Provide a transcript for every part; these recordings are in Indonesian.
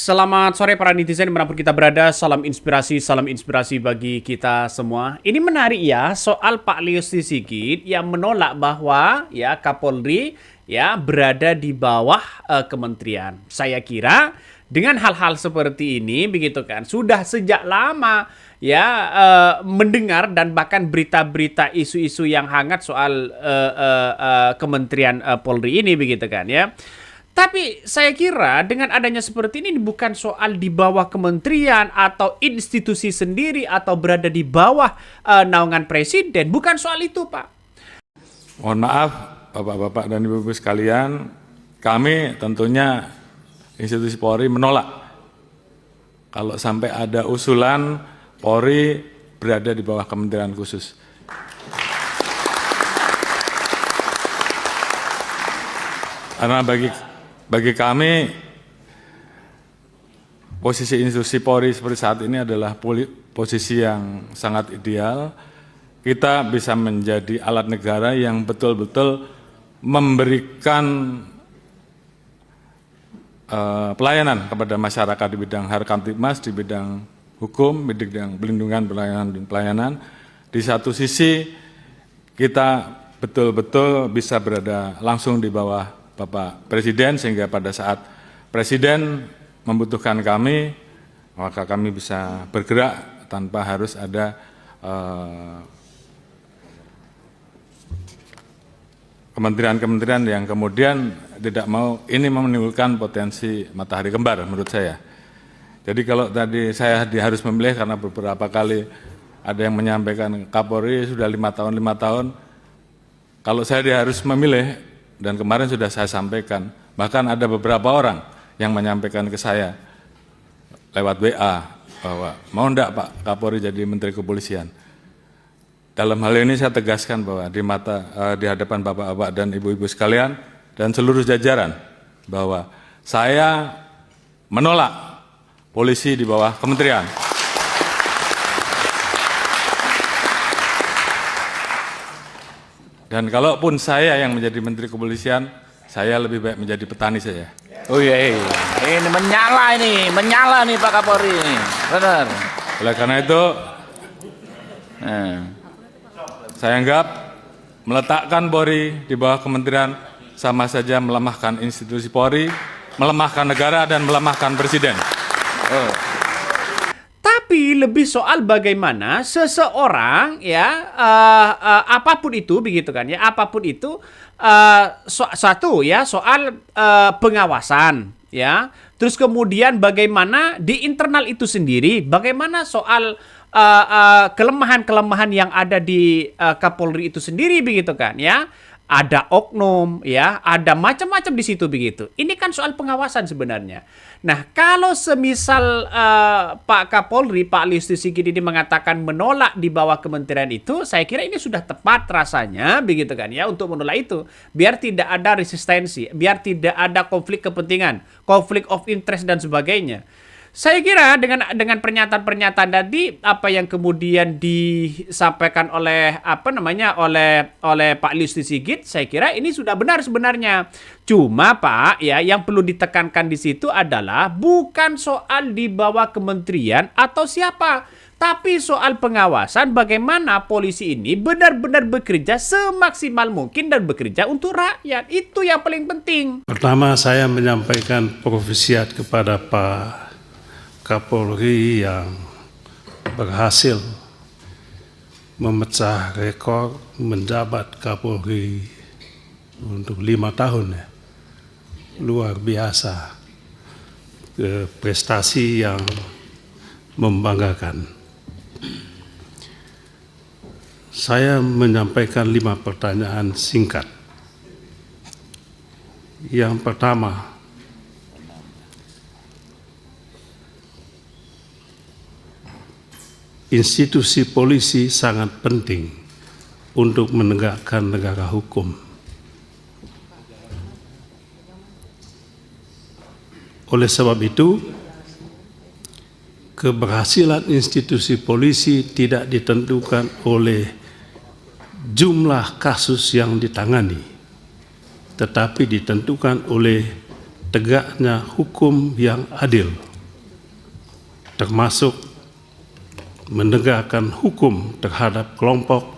Selamat sore para netizen dimanapun kita berada, salam inspirasi bagi kita semua. Ini menarik ya, soal Pak Listio Sigit yang menolak bahwa ya Kapolri ya berada di bawah kementerian. Saya kira dengan hal-hal seperti ini begitu kan, sudah sejak lama ya mendengar dan bahkan berita-berita isu-isu yang hangat soal kementerian Polri ini begitu kan ya. Tapi saya kira dengan adanya seperti ini bukan soal di bawah kementerian atau institusi sendiri atau berada di bawah naungan presiden. Bukan soal itu, Pak. Mohon maaf, Bapak-Bapak dan Ibu-Ibu sekalian, kami tentunya institusi Polri menolak kalau sampai ada usulan Polri berada di bawah kementerian khusus. Karena bagi kami, posisi institusi Polri seperti saat ini adalah posisi yang sangat ideal. Kita bisa menjadi alat negara yang betul-betul memberikan pelayanan kepada masyarakat di bidang Harkamtibmas, di bidang hukum, di bidang pelindungan, pelayanan. Di satu sisi, kita betul-betul bisa berada langsung di bawah Bapak Presiden, sehingga pada saat Presiden membutuhkan kami, maka kami bisa bergerak tanpa harus ada kementerian-kementerian yang kemudian tidak mau, ini menimbulkan potensi matahari kembar menurut saya. Jadi kalau tadi saya harus memilih karena beberapa kali ada yang menyampaikan Kapolri sudah 5 tahun, kalau saya harus memilih, dan kemarin sudah saya sampaikan, bahkan ada beberapa orang yang menyampaikan ke saya lewat WA bahwa mau enggak Pak Kapolri jadi Menteri Kepolisian. Dalam hal ini saya tegaskan bahwa di hadapan Bapak-Bapak dan Ibu-Ibu sekalian dan seluruh jajaran bahwa saya menolak polisi di bawah kementerian. Dan kalaupun saya yang menjadi Menteri Kepolisian, saya lebih baik menjadi petani saja. Oh iya, ini menyala nih Pak Kapolri ini, benar. Oleh karena itu, saya anggap meletakkan Polri di bawah kementerian sama saja melemahkan institusi Polri, melemahkan negara dan melemahkan presiden. Tapi lebih soal bagaimana seseorang ya apapun itu begitu kan ya, apapun itu satu ya soal pengawasan ya, terus kemudian bagaimana di internal itu sendiri, bagaimana soal kelemahan-kelemahan yang ada di Kapolri itu sendiri begitu kan ya. Ada oknum, ya, ada macam-macam di situ begitu. Ini kan soal pengawasan sebenarnya. Nah, kalau semisal Pak Kapolri, Pak Listio Sigit ini mengatakan menolak di bawah kementerian itu, saya kira ini sudah tepat rasanya, begitu kan ya, untuk menolak itu. Biar tidak ada resistensi, biar tidak ada konflik kepentingan, konflik of interest dan sebagainya. Saya kira dengan pernyataan-pernyataan tadi apa yang kemudian disampaikan oleh oleh Pak Listio Sigit, saya kira ini sudah benar sebenarnya. Cuma Pak ya, yang perlu ditekankan di situ adalah bukan soal di bawah kementerian atau siapa, tapi soal pengawasan bagaimana polisi ini benar-benar bekerja semaksimal mungkin dan bekerja untuk rakyat. Itu yang paling penting. Pertama, saya menyampaikan profesiat kepada Pak Kapolri yang berhasil memecah rekor menjabat Kapolri untuk 5 tahun ya. Luar biasa, prestasi yang membanggakan. Saya menyampaikan 5 pertanyaan singkat. Yang pertama, institusi polisi sangat penting untuk menegakkan negara hukum. Oleh sebab itu, keberhasilan institusi polisi tidak ditentukan oleh jumlah kasus yang ditangani, tetapi ditentukan oleh tegaknya hukum yang adil. termasuk menegakkan hukum terhadap kelompok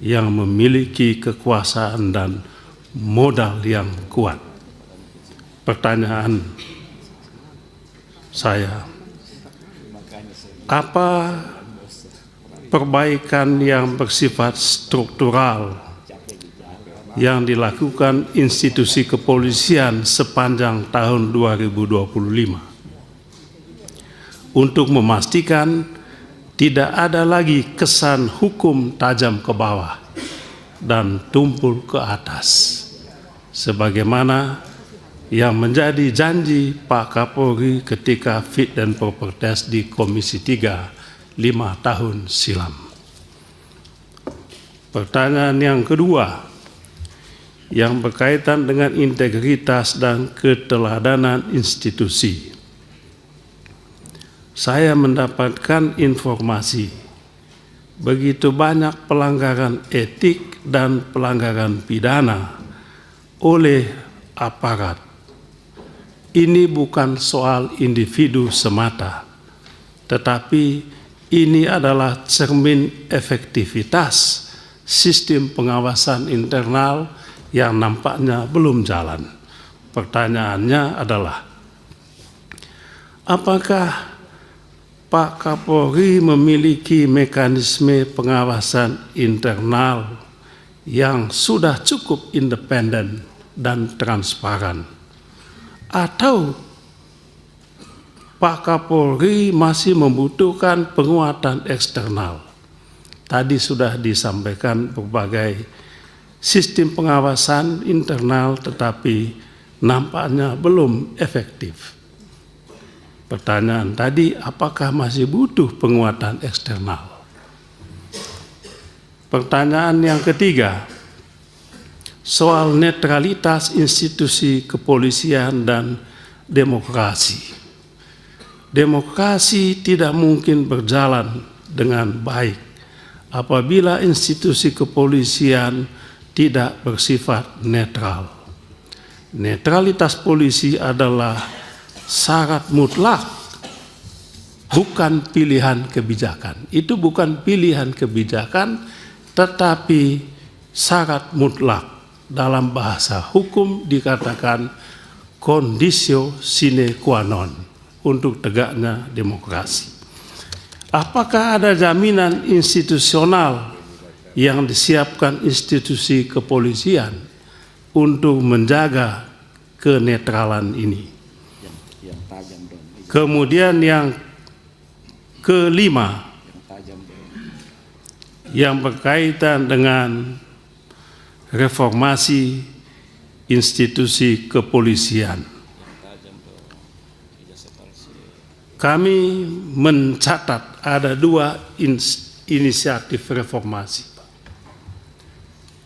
yang memiliki kekuasaan dan modal yang kuat. Pertanyaan saya, apa perbaikan yang bersifat struktural yang dilakukan institusi kepolisian sepanjang tahun 2025 untuk memastikan tidak ada lagi kesan hukum tajam ke bawah dan tumpul ke atas, sebagaimana yang menjadi janji Pak Kapolri ketika fit dan proper test di Komisi 3 5 tahun silam. Pertanyaan yang kedua, yang berkaitan dengan integritas dan keteladanan institusi. Saya mendapatkan informasi begitu banyak pelanggaran etik dan pelanggaran pidana oleh aparat. Ini bukan soal individu semata, tetapi ini adalah cermin efektivitas sistem pengawasan internal yang nampaknya belum jalan. Pertanyaannya adalah, apakah Pak Kapolri memiliki mekanisme pengawasan internal yang sudah cukup independen dan transparan? Atau Pak Kapolri masih membutuhkan penguatan eksternal? Tadi sudah disampaikan berbagai sistem pengawasan internal, tetapi nampaknya belum efektif. Pertanyaan tadi, apakah masih butuh penguatan eksternal? Pertanyaan yang ketiga, soal netralitas institusi kepolisian dan demokrasi. Demokrasi tidak mungkin berjalan dengan baik apabila institusi kepolisian tidak bersifat netral. Netralitas polisi adalah syarat mutlak, bukan pilihan kebijakan. Itu bukan pilihan kebijakan, tetapi syarat mutlak. Dalam bahasa hukum dikatakan conditio sine qua non untuk tegaknya demokrasi. Apakah ada jaminan institusional yang disiapkan institusi kepolisian untuk menjaga kenetralan ini? Kemudian yang kelima, yang berkaitan dengan reformasi institusi kepolisian. Kami mencatat ada dua inisiatif reformasi.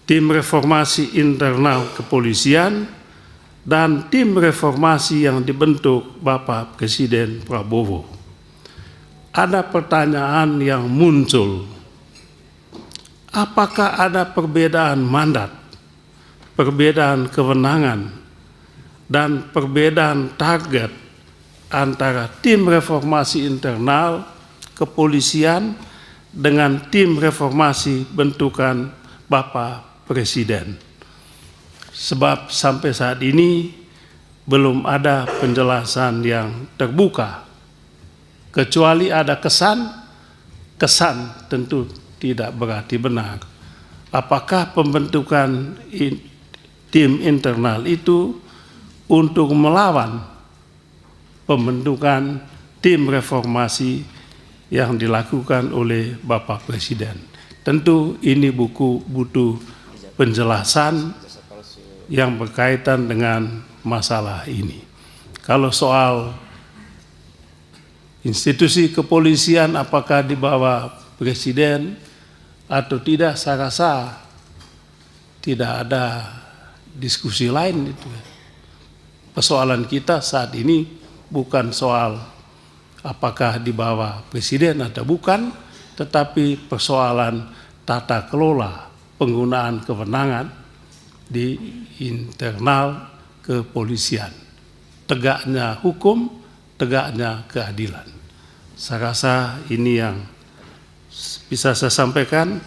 Tim reformasi internal kepolisian dan tim reformasi yang dibentuk Bapak Presiden Prabowo. Ada pertanyaan yang muncul, apakah ada perbedaan mandat, perbedaan kewenangan, dan perbedaan target antara tim reformasi internal kepolisian dengan tim reformasi bentukan Bapak Presiden? Sebab sampai saat ini belum ada penjelasan yang terbuka, kecuali ada kesan tentu tidak berarti benar. Apakah pembentukan tim internal itu untuk melawan pembentukan tim reformasi yang dilakukan oleh Bapak Presiden? Tentu ini butuh penjelasan yang berkaitan dengan masalah ini. Kalau soal institusi kepolisian apakah di bawah Presiden atau tidak, saya rasa tidak ada diskusi lain itu. Persoalan kita saat ini bukan soal apakah di bawah Presiden atau bukan, tetapi persoalan tata kelola penggunaan kewenangan di internal kepolisian, tegaknya hukum, tegaknya keadilan. Saya rasa ini yang bisa saya sampaikan.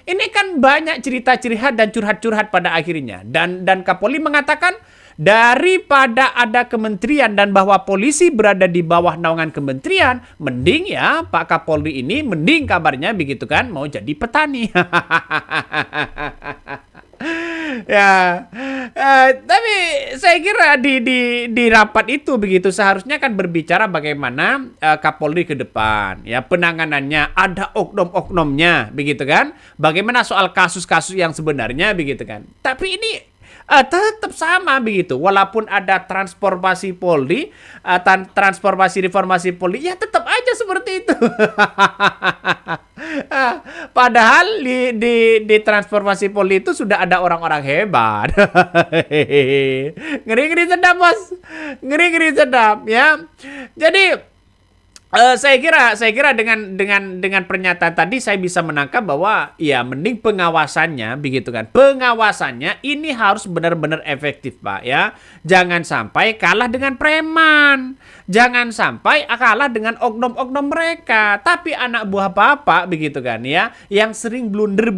Ini kan banyak cerita-cerita dan curhat-curhat pada akhirnya. Dan Kapolri mengatakan daripada ada kementerian dan bahwa polisi berada di bawah naungan kementerian, mending ya Pak Kapolri ini, mending kabarnya begitu kan, mau jadi petani. Ya, tapi saya kira di rapat itu begitu seharusnya kan berbicara bagaimana Kapolri ke depan, ya penanganannya, ada oknum-oknumnya begitu kan, bagaimana soal kasus-kasus yang sebenarnya begitu kan. Tapi ini tetap sama begitu, walaupun ada transformasi Polri, transformasi reformasi Polri, ya tetap aja seperti itu. Padahal di transformasi Polri itu sudah ada orang-orang hebat. Ngeri-ngeri sedap, bos. Ngeri-ngeri sedap, ya. Jadi saya kira dengan pernyataan tadi saya bisa menangkap bahwa ya mending pengawasannya begitu kan. Pengawasannya ini harus benar-benar efektif, Pak, ya. Jangan sampai kalah dengan preman. Jangan sampai kalah dengan oknum-oknum mereka. Tapi anak buah Bapak begitu kan ya, yang sering blunder.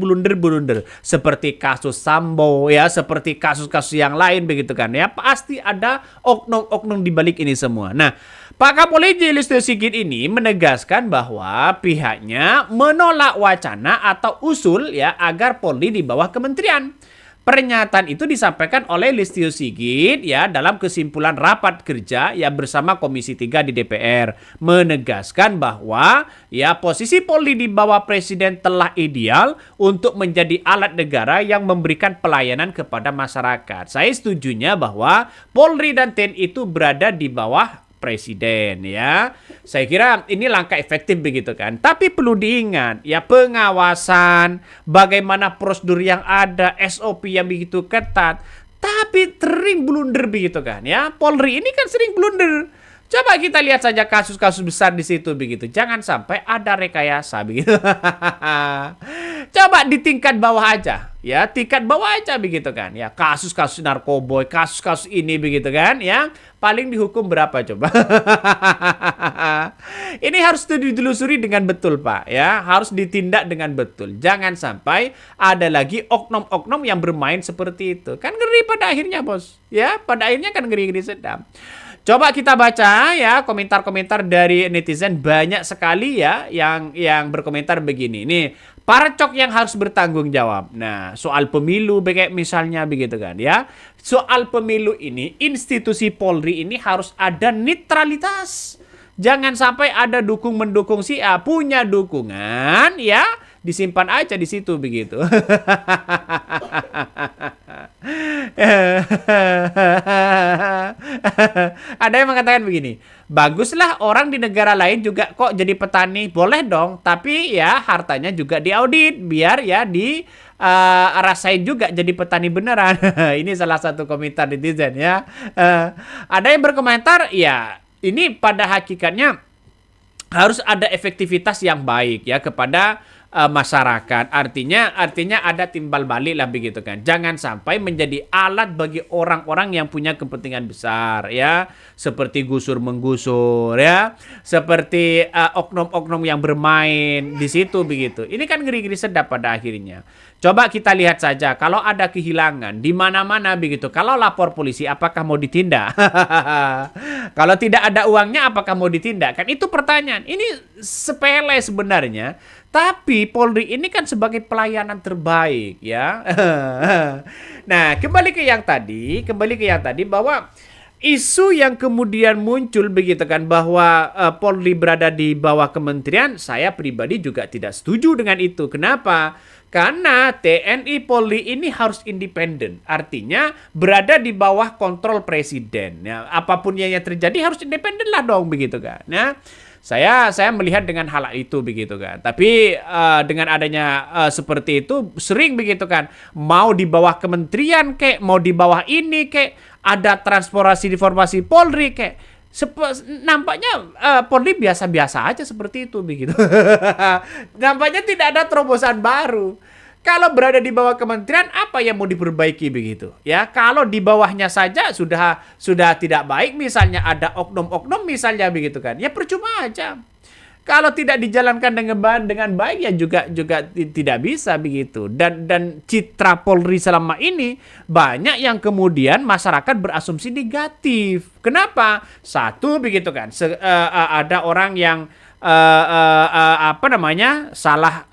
Seperti kasus Sambo ya, seperti kasus-kasus yang lain begitu kan ya. Pasti ada oknum-oknum di balik ini semua. Nah, Pak Kapolri Listio Sigit ini menegaskan bahwa pihaknya menolak wacana atau usul ya agar Polri di bawah kementerian. Pernyataan itu disampaikan oleh Listio Sigit ya dalam kesimpulan rapat kerja ya bersama Komisi 3 di DPR, menegaskan bahwa ya posisi Polri di bawah Presiden telah ideal untuk menjadi alat negara yang memberikan pelayanan kepada masyarakat. Saya setujunya bahwa Polri dan TNI itu berada di bawah Presiden ya. Saya kira ini langkah efektif begitu kan. Tapi perlu diingat ya, pengawasan, bagaimana prosedur yang ada, SOP yang begitu ketat, tapi sering blunder begitu kan ya. Polri ini kan sering blunder. Coba kita lihat saja kasus-kasus besar di situ begitu. Jangan sampai ada rekayasa begitu. Coba di tingkat bawah aja, ya tingkat bawah aja begitu kan, ya kasus-kasus narkoboy, kasus-kasus ini begitu kan, ya paling dihukum berapa coba? Ini harus ditelusuri dengan betul, Pak, ya harus ditindak dengan betul. Jangan sampai ada lagi oknum-oknum yang bermain seperti itu, kan ngeri pada akhirnya, bos, ya pada akhirnya kan ngeri-ngeri sedap. Coba kita baca ya komentar-komentar dari netizen, banyak sekali ya yang berkomentar begini. Nih, para cok yang harus bertanggung jawab. Nah, soal pemilu kayak misalnya begitu kan ya. Soal pemilu ini institusi Polri ini harus ada netralitas. Jangan sampai ada dukung-mendukung si A, punya dukungan ya, disimpan aja di situ begitu. Ada yang mengatakan begini, baguslah orang di negara lain juga kok jadi petani, boleh dong, tapi ya hartanya juga diaudit biar ya rasain juga jadi petani beneran. Ini salah satu komentar netizen ya. Ada yang berkomentar, ya ini pada hakikatnya harus ada efektivitas yang baik ya kepada masyarakat. Artinya ada timbal balik lah begitu kan. Jangan sampai menjadi alat bagi orang-orang yang punya kepentingan besar ya, seperti gusur menggusur ya, seperti oknum-oknum yang bermain di situ begitu. Ini kan ngeri-ngeri sedap pada akhirnya. Coba kita lihat saja kalau ada kehilangan di mana-mana begitu. Kalau lapor polisi apakah mau ditindak? Kalau tidak ada uangnya apakah mau ditindak? Kan itu pertanyaan. Ini sepele sebenarnya. Tapi Polri ini kan sebagai pelayanan terbaik ya. Nah, kembali ke yang tadi bahwa isu yang kemudian muncul begitu kan bahwa Polri berada di bawah kementerian, saya pribadi juga tidak setuju dengan itu. Kenapa? Karena TNI Polri ini harus independen. Artinya berada di bawah kontrol presiden. Ya, apapun yang terjadi harus independen lah dong begitu kan. Nah, saya melihat dengan hal itu begitu kan. Tapi dengan adanya seperti itu sering begitu kan. Mau di bawah kementerian kek, mau di bawah ini kek, ada transformasi reformasi Polri kek. Nampaknya Polri biasa-biasa aja seperti itu begitu. Nampaknya tidak ada terobosan baru. Kalau berada di bawah kementerian, apa yang mau diperbaiki begitu? Ya, kalau di bawahnya saja sudah tidak baik, misalnya ada oknum-oknum misalnya begitu kan. Ya percuma aja. Kalau tidak dijalankan dengan baik ya juga tidak bisa begitu. Dan citra Polri selama ini banyak yang kemudian masyarakat berasumsi negatif. Kenapa? Satu begitu kan. Ada orang yang salah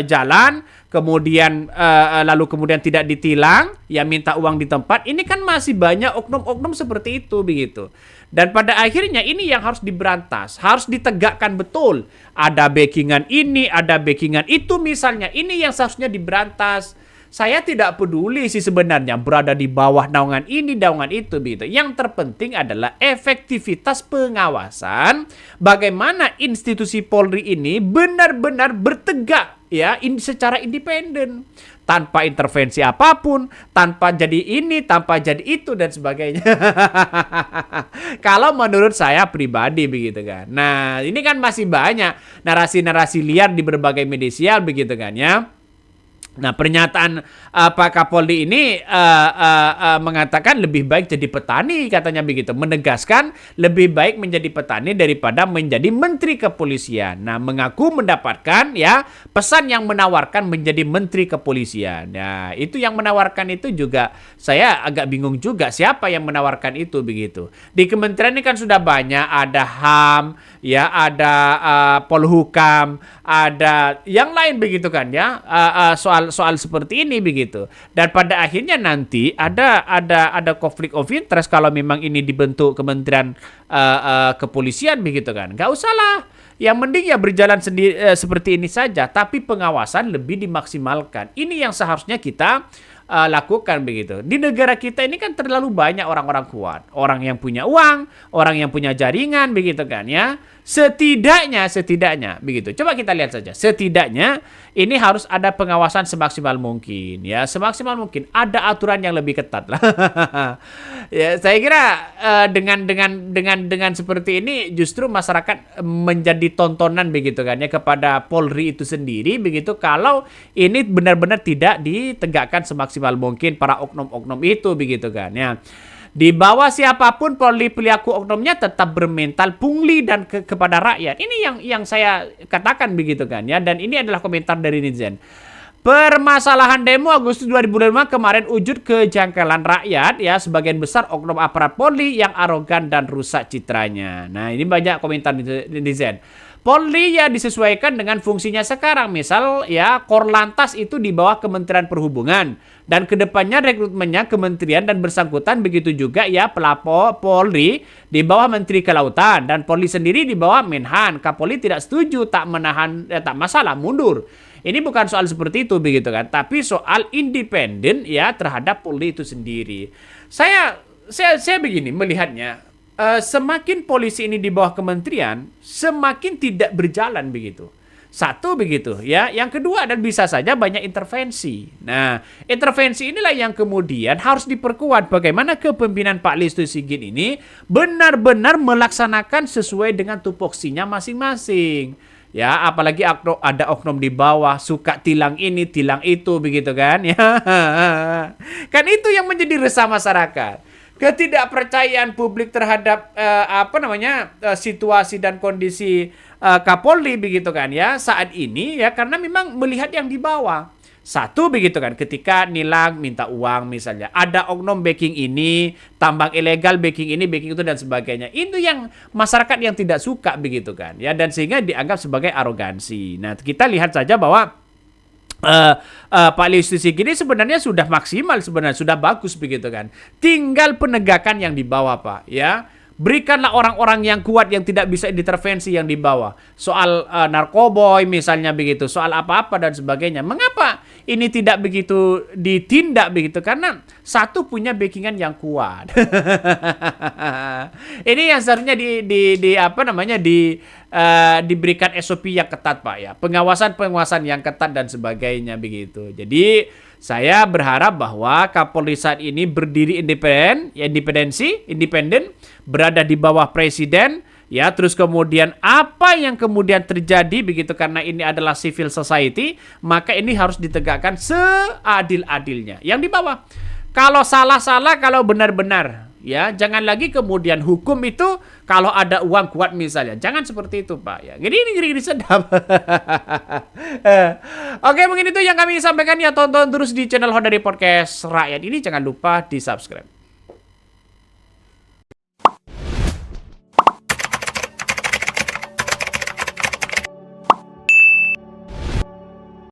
jalan, kemudian lalu kemudian tidak ditilang, ya minta uang di tempat. Ini kan masih banyak oknum-oknum seperti itu begitu. Dan pada akhirnya ini yang harus diberantas, harus ditegakkan betul. Ada backingan ini, ada backingan itu misalnya. Ini yang seharusnya diberantas. Saya tidak peduli sih sebenarnya berada di bawah naungan ini, naungan itu begitu. Yang terpenting adalah efektivitas pengawasan, bagaimana institusi Polri ini benar-benar bertegak ya secara independen, tanpa intervensi apapun, tanpa jadi ini, tanpa jadi itu dan sebagainya. Kalau menurut saya pribadi begitu kan. Nah, ini kan masih banyak narasi-narasi liar di berbagai media sosial begitu kan ya. Nah, pernyataan Pak Kapolri ini mengatakan lebih baik jadi petani, katanya begitu. Menegaskan lebih baik menjadi petani daripada menjadi menteri kepolisian. Nah, mengaku mendapatkan ya pesan yang menawarkan menjadi menteri kepolisian. Nah, itu yang menawarkan itu juga saya agak bingung juga siapa yang menawarkan itu begitu. Di kementerian ini kan sudah banyak, ada HAM, ya ada Polhukam, ada yang lain begitu kan ya. Soal seperti ini begitu. Dan pada akhirnya nanti ada konflik of interest kalau memang ini dibentuk kementerian kepolisian begitu kan. Nggak usah lah. Yang mending ya berjalan sendiri seperti ini saja, tapi pengawasan lebih dimaksimalkan. Ini yang seharusnya kita lakukan begitu. Di negara kita ini kan terlalu banyak orang-orang kuat, orang yang punya uang, orang yang punya jaringan begitu kan ya. Setidaknya begitu. Coba kita lihat saja. Setidaknya ini harus ada pengawasan semaksimal mungkin ya, semaksimal mungkin ada aturan yang lebih ketat lah. Ya, saya kira dengan seperti ini justru masyarakat menjadi tontonan begitu kan ya kepada Polri itu sendiri begitu, kalau ini benar-benar tidak ditegakkan semaksimal mungkin para oknum-oknum itu begitu kan ya. Di bawah siapapun Polri pelaku oknumnya tetap bermental pungli dan kepada rakyat. Ini yang saya katakan begitu kan ya, dan ini adalah komentar dari netizen. Permasalahan demo Agustus 2005 kemarin wujud kejanggalan rakyat ya, sebagian besar oknum aparat Polri yang arogan dan rusak citranya. Nah, ini banyak komentar netizen. Polri ya disesuaikan dengan fungsinya sekarang. Misal ya Korlantas itu di bawah Kementerian Perhubungan, dan kedepannya rekrutmennya kementerian dan bersangkutan, begitu juga ya pelapor Polri di bawah Menteri Kelautan, dan Polri sendiri di bawah Menhan. Kapolri tidak setuju, tak masalah, mundur. Ini bukan soal seperti itu begitu kan, tapi soal independen ya terhadap Polri itu sendiri. Saya begini melihatnya. Semakin polisi ini di bawah kementerian, semakin tidak berjalan begitu. Satu begitu ya. Yang kedua, dan bisa saja banyak intervensi. Nah, intervensi inilah yang kemudian harus diperkuat. Bagaimana kepemimpinan Pak Listio Sigit ini benar-benar melaksanakan sesuai dengan tupoksinya masing-masing. Ya, apalagi ada oknum di bawah suka tilang ini, tilang itu begitu kan ya. Kan itu yang menjadi resah masyarakat. Ketidakpercayaan publik terhadap situasi dan kondisi Kapolri begitu kan ya saat ini ya, karena memang melihat yang di bawah. Satu begitu kan, ketika nilang minta uang misalnya, ada oknum backing ini, tambang ilegal backing ini, backing itu dan sebagainya. Itu yang masyarakat yang tidak suka begitu kan ya, dan sehingga dianggap sebagai arogansi. Nah, kita lihat saja bahwa Pak Listio Sigit ini sebenarnya sudah maksimal, sebenarnya sudah bagus begitu kan. Tinggal penegakan yang di bawah, Pak ya. Berikanlah orang-orang yang kuat yang tidak bisa diintervensi yang di bawah. Soal narkoboy misalnya begitu, soal apa-apa dan sebagainya. Mengapa ini tidak begitu ditindak begitu? Karena satu punya backingan yang kuat. Ini yang seharusnya diberikan SOP yang ketat, Pak ya. Pengawasan yang ketat dan sebagainya begitu. Jadi saya berharap bahwa Kapolri saat ini berdiri independen, berada di bawah presiden, ya, terus kemudian apa yang kemudian terjadi begitu, karena ini adalah civil society, maka ini harus ditegakkan seadil-adilnya. Yang di bawah, kalau salah-salah, kalau benar-benar ya. Jangan lagi kemudian hukum itu kalau ada uang kuat misalnya. Jangan seperti itu, Pak, ya. Jadi ini ngeri sedap. Oke, mungkin itu yang kami sampaikan ya. Tonton terus di channel Hodari Podcast Rakyat ini, jangan lupa di-subscribe.